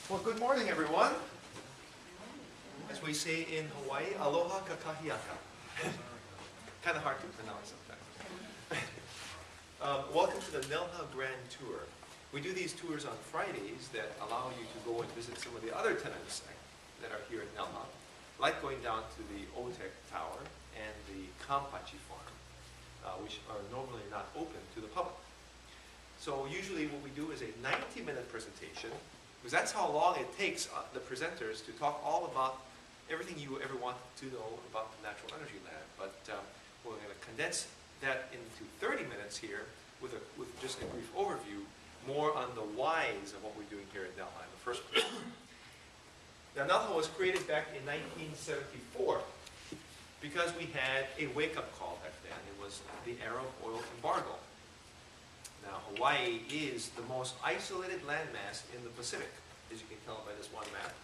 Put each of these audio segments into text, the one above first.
Well, good morning, everyone. As we say in Hawaii, aloha kakahiaka. Kind of hard to pronounce sometimes. Welcome to the NELHA Grand Tour. We do these tours on Fridays that allow you to go and visit some of the other tenants that are here at NELHA, like going down to the OTEC Tower and the Kampachi Farm, which are normally not open to the public. So usually what we do is a 90-minute presentation, because that's how long it takes the presenters to talk all about everything you ever want to know about the Natural Energy Lab. But we're going to condense that into 30 minutes here with just a brief overview, more on the whys of what we're doing here at NELHA in the first place. Now, NELHA was created back in 1974 because we had a wake-up call back then. It was the era of oil embargo. Now, Hawaii is the most isolated landmass in the Pacific, as you can tell by this one map.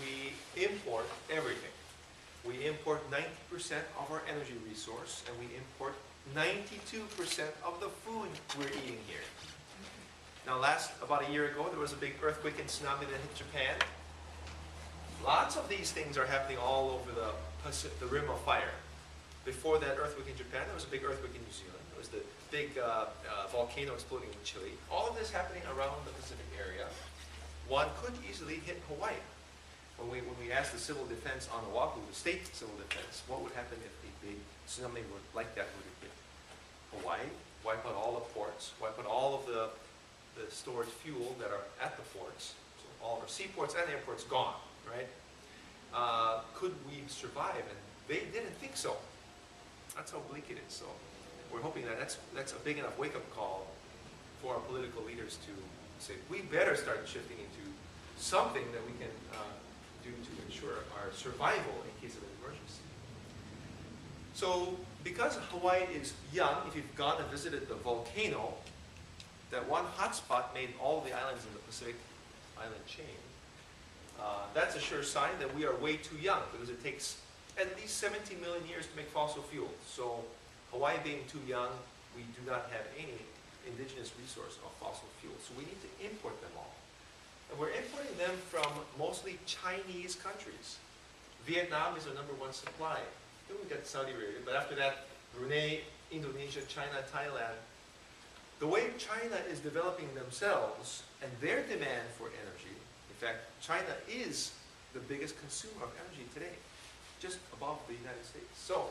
We import everything. We import 90% of our energy resource, and we import 92% of the food we're eating here. Now, about a year ago, there was a big earthquake and tsunami that hit Japan. Lots of these things are happening all over the Rim of Fire. Before that earthquake in Japan, there was a big earthquake in New Zealand. There was the big volcano exploding in Chile. All of this happening around the Pacific area. One could easily hit Hawaii. When we asked the civil defense on Oahu, the state civil defense, what would happen if a big tsunami like that would hit Hawaii, wipe out all the ports, wipe out all of the stored fuel that are at the ports, so all of our seaports and airports gone, right? Could we survive? And they didn't think so. That's how bleak it is. So we're hoping that that's a big enough wake-up call for our political leaders to say, we better start shifting into something that we can do to ensure our survival in case of an emergency. So because Hawaii is young, if you've gone and visited the volcano, that one hotspot made all of the islands in the Pacific island chain, that's a sure sign that we are way too young, because it takes at least 17 million years to make fossil fuels. So Hawaii being too young, we do not have any indigenous resource of fossil fuels. So we need to import them all. And we're importing them from mostly Chinese countries. Vietnam is our #1 supply. Then we got Saudi Arabia, but after that, Brunei, Indonesia, China, Thailand. The way China is developing themselves and their demand for energy, in fact, China is the biggest consumer of energy today, just above the United States. So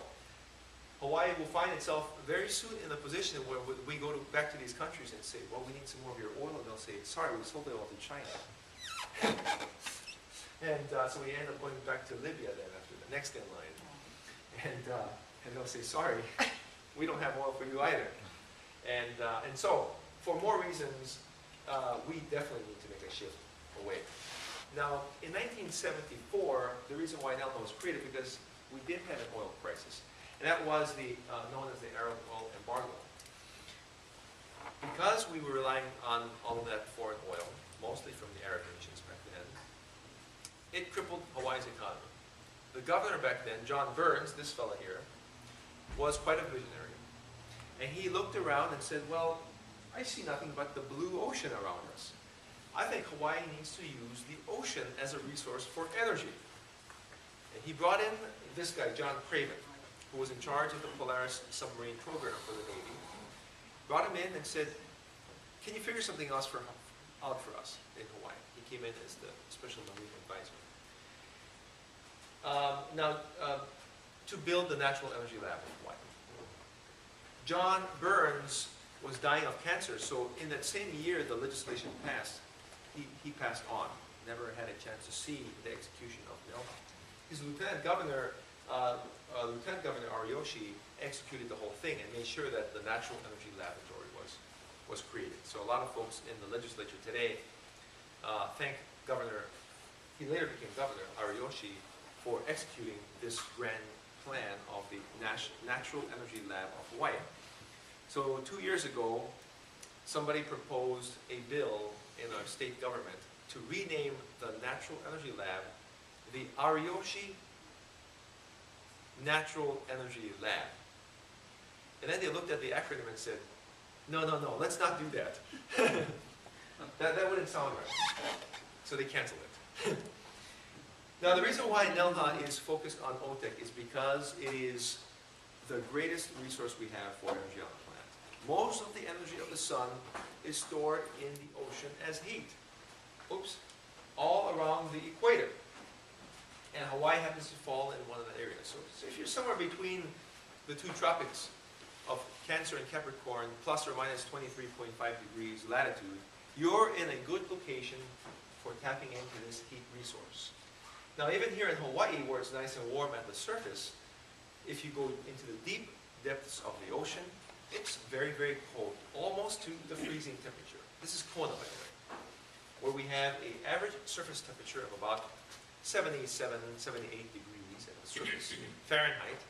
Hawaii will find itself very soon in a position where we go back to these countries and say, well, we need some more of your oil, and they'll say, sorry, we sold it all to China. And so we end up going back to Libya then after the next in line. And they'll say, sorry, we don't have oil for you either. And so, for more reasons, we definitely need to make a shift away. Now, in 1974, the reason why NELHA was created, because we did have an oil crisis. And that was known as the era of oil embargo. Because we were relying on all of that foreign oil, mostly from the Arab nations back then, it crippled Hawaii's economy. The governor back then, John Burns, this fellow here, was quite a visionary. And he looked around and said, well, I see nothing but the blue ocean around us. I think Hawaii needs to use the ocean as a resource for energy. And he brought in this guy, John Craven, who was in charge of the Polaris submarine program for the Navy. Brought him in and said, can you figure something else out for us in Hawaii? He came in as the special marine advisor. To build the Natural Energy Lab in Hawaii. John Burns was dying of cancer, so in that same year the legislation passed, he passed on. Never had a chance to see the execution of NELHA. His Lieutenant Governor Ariyoshi executed the whole thing and made sure that the Natural Energy Laboratory was created. So a lot of folks in the legislature today thank he later became Governor Ariyoshi, for executing this grand plan of the Natural Energy Lab of Hawaii. So 2 years ago, somebody proposed a bill in our state government to rename the Natural Energy Lab the Ariyoshi Natural Energy Lab. And then they looked at the acronym and said, no, let's not do that. that wouldn't sound right. So they canceled it. Now the reason why NELHA is focused on OTEC is because it is the greatest resource we have for energy on the planet. Most of the energy of the sun is stored in the ocean as heat. Oops. All around the equator. And Hawaii happens to fall in one of the areas. So if you're somewhere between the two tropics of Cancer and Capricorn, plus or minus 23.5 degrees latitude, you're in a good location for tapping into this heat resource. Now even here in Hawaii, where it's nice and warm at the surface, if you go into the deep depths of the ocean, it's very, very cold, almost to the freezing temperature. This is Kona, by the way, where we have an average surface temperature of about 77, 78 degrees at the surface Fahrenheit,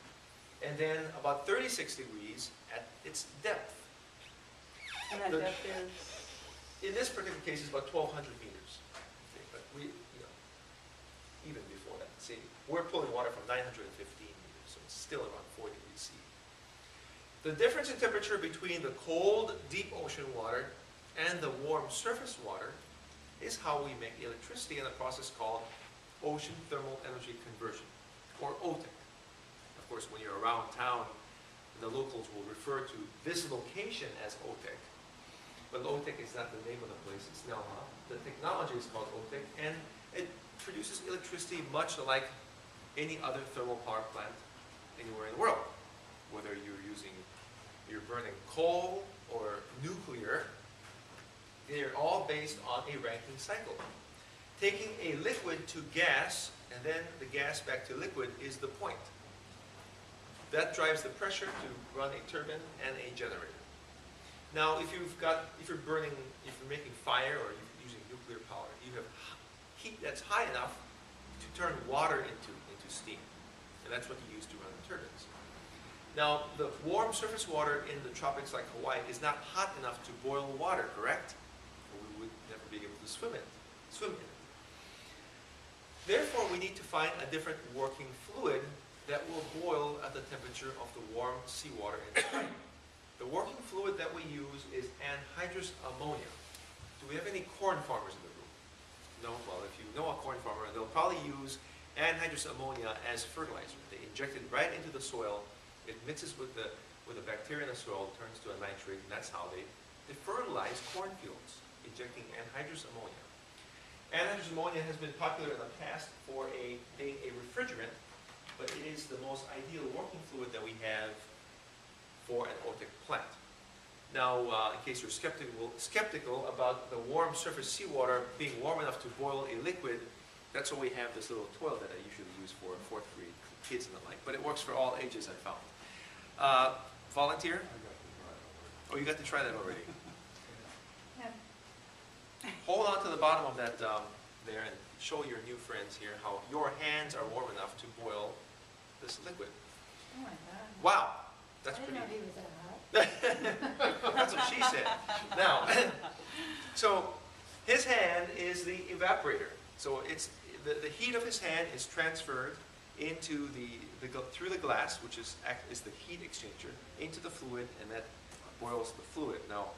and then about 36 degrees at its depth. And that depth is? In this particular case, it's about 1,200 meters. Okay, but we, even before that, see, we're pulling water from 915 meters, so it's still around 4 degrees C. The difference in temperature between the cold, deep ocean water and the warm surface water is how we make electricity in a process called ocean thermal energy conversion, or OTEC. Of course, when you're around town, the locals will refer to this location as OTEC, but OTEC is not the name of the place, it's NELHA. The technology is called OTEC, and it produces electricity much like any other thermal power plant anywhere in the world. Whether you're burning coal or nuclear, they're all based on a Rankine cycle. Taking a liquid to gas, and then the gas back to liquid is the point. That drives the pressure to run a turbine and a generator. Now, if you're making fire or you're using nuclear power, you have heat that's high enough to turn water into steam. And that's what you use to run the turbines. Now, the warm surface water in the tropics like Hawaii is not hot enough to boil water, correct? Or we would never be able to swim in it. Therefore, we need to find a different working fluid that will boil at the temperature of the warm seawater inside. The working fluid that we use is anhydrous ammonia. Do we have any corn farmers in the room? No? Well, if you know a corn farmer, they'll probably use anhydrous ammonia as fertilizer. They inject it right into the soil. It mixes with the bacteria in the soil, turns to a nitrate, and that's how they fertilize cornfields, injecting anhydrous ammonia. Anhydrous ammonia has been popular in the past for being a refrigerant, but it is the most ideal working fluid that we have for an OTEC plant. Now, in case you're skeptical about the warm surface seawater being warm enough to boil a liquid, that's why we have this little toilet that I usually use for fourth grade kids and the like, but it works for all ages, I found. Volunteer? Oh, you got to try that already. Yeah. Hold on to the bottom of that there and show your new friends here how your hands are warm enough to boil this liquid. Oh my God. Wow, that's I pretty. didn't know he was that hot. That's what she said. Now, so his hand is the evaporator. So it's the heat of his hand is transferred into through the glass, which is the heat exchanger, into the fluid, and that boils the fluid. Now,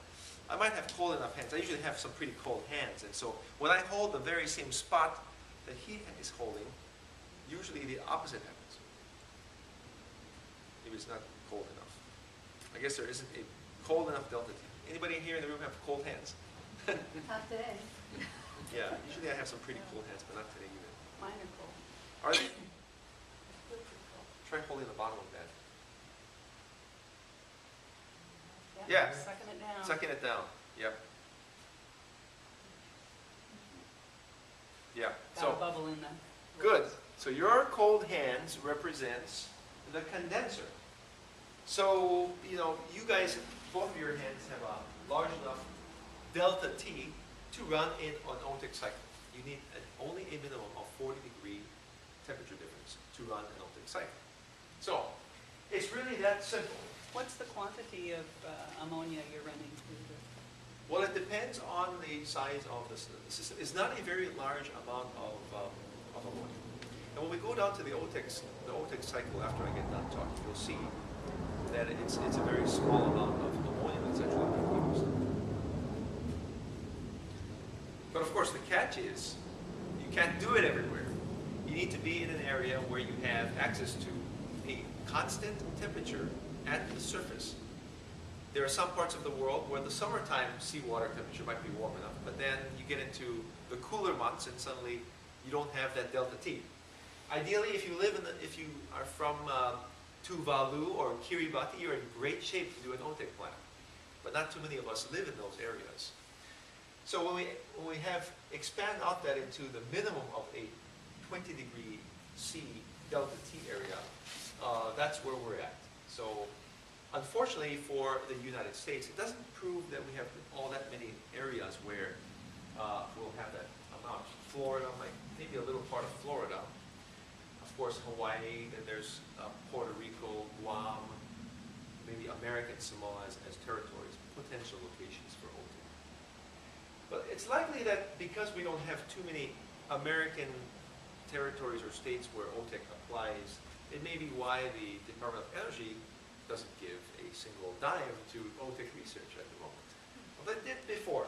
I might have cold enough hands. I usually have some pretty cold hands, and so when I hold the very same spot that he is holding, usually the opposite happens. If it's not cold enough. I guess there isn't a cold enough delta T. Anybody here in the room have cold hands? Not today. Yeah, usually I have some pretty cold hands, but not today either. Mine are cold. Are they? Try holding the bottom of that. Yeah. Sucking it down. Sucking it down. Yep. Yeah. Got a bubble in them. Good. So your cold hands represents the condenser. So, you guys, both of your hands have a large enough delta T to run in an OTEC cycle. You need only a minimum of 40-degree temperature difference to run an OTEC cycle. So, it's really that simple. What's the quantity of ammonia you're running through this? Well, it depends on the size of the system. It's not a very large amount of ammonia. And when we go down to the OTEC cycle after I get done talking, you'll see that it's a very small amount of ammonia that's actually being used. But of course, the catch is You can't do it everywhere. You need to be in an area where you have access to a constant temperature at the surface. There are some parts of the world where the summertime seawater temperature might be warm enough, but then you get into the cooler months and suddenly you don't have that delta T. Ideally, if you are from Tuvalu or Kiribati, you're in great shape to do an OTEC plant. But not too many of us live in those areas. So when we have expand out that into the minimum of a 20-degree C delta T area, that's where we're at. So unfortunately for the United States, it doesn't prove that we have all that many areas where we'll have that amount. Florida, maybe a little part of Florida. Of course, Hawaii, then there's Puerto Rico, Guam, maybe American Samoa as territories, potential locations for OTEC. But it's likely that because we don't have too many American territories or states where OTEC applies, it may be why the Department of Energy doesn't give a single dime to OTEC research at the moment. Well, they did before.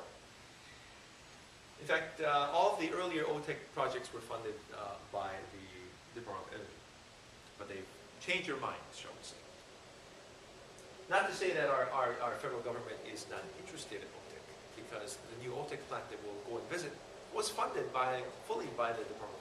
In fact, all of the earlier OTEC projects were funded by the Department of Energy, but they've changed their minds, shall we say. Not to say that our federal government is not interested in OTEC, because the new OTEC plant that we'll go and visit was funded fully by the Department